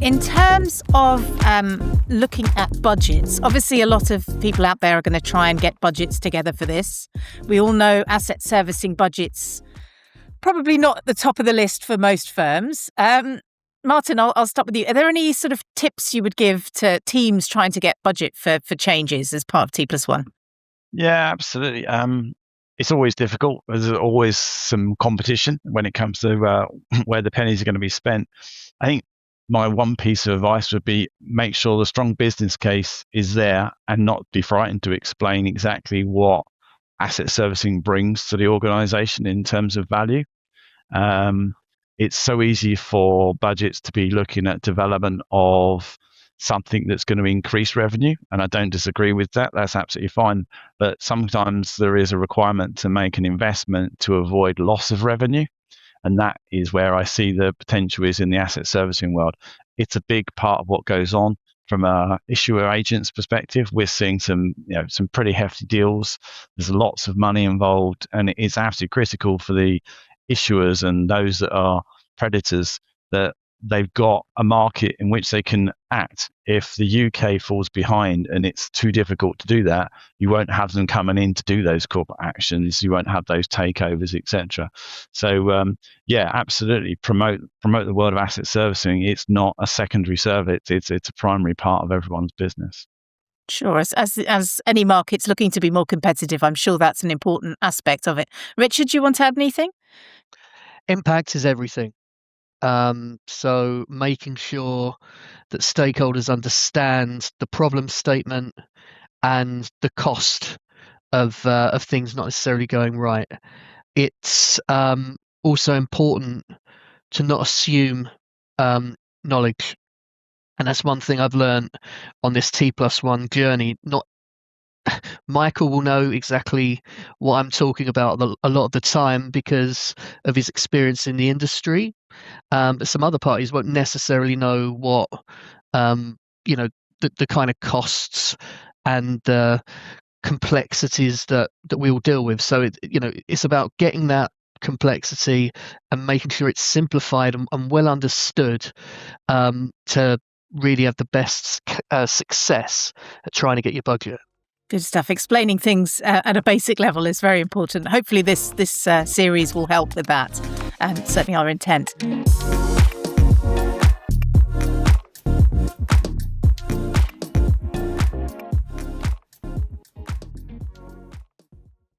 In terms of looking at budgets, obviously a lot of people out there are going to try and get budgets together for this. We all know asset servicing budgets, probably not at the top of the list for most firms. Martin, I'll start with you. Are there any sort of tips you would give to teams trying to get budget for changes as part of T+1? Yeah, absolutely. It's always difficult. There's always some competition when it comes to where the pennies are going to be spent. I think my one piece of advice would be make sure the strong business case is there and not be frightened to explain exactly what asset servicing brings to the organization in terms of value. It's so easy for budgets to be looking at development of something that's going to increase revenue, and I don't disagree with that. That's absolutely fine. But sometimes there is a requirement to make an investment to avoid loss of revenue. And that is where I see the potential is in the asset servicing world. It's a big part of what goes on from a issuer agent's perspective. We're seeing some pretty hefty deals. There's lots of money involved, and it's absolutely critical for the issuers and those that are predators that they've got a market in which they can act. If the UK falls behind and it's too difficult to do that, you won't have them coming in to do those corporate actions. You won't have those takeovers, etc. So yeah, absolutely promote the world of asset servicing. It's not a secondary service. It's a primary part of everyone's business. Sure. As any market's looking to be more competitive, I'm sure that's an important aspect of it. Richard, do you want to add anything? Impact is everything. So making sure that stakeholders understand the problem statement and the cost of things not necessarily going right. It's also important to not assume knowledge, and that's one thing I've learned on this T+1 journey. Michael will know exactly what I'm talking about a lot of the time because of his experience in the industry. But some other parties won't necessarily know what, the kind of costs and complexities that we all deal with. So it's about getting that complexity and making sure it's simplified and well understood to really have the best success at trying to get your budget. Good stuff. Explaining things at a basic level is very important. Hopefully this series will help with that, and certainly our intent.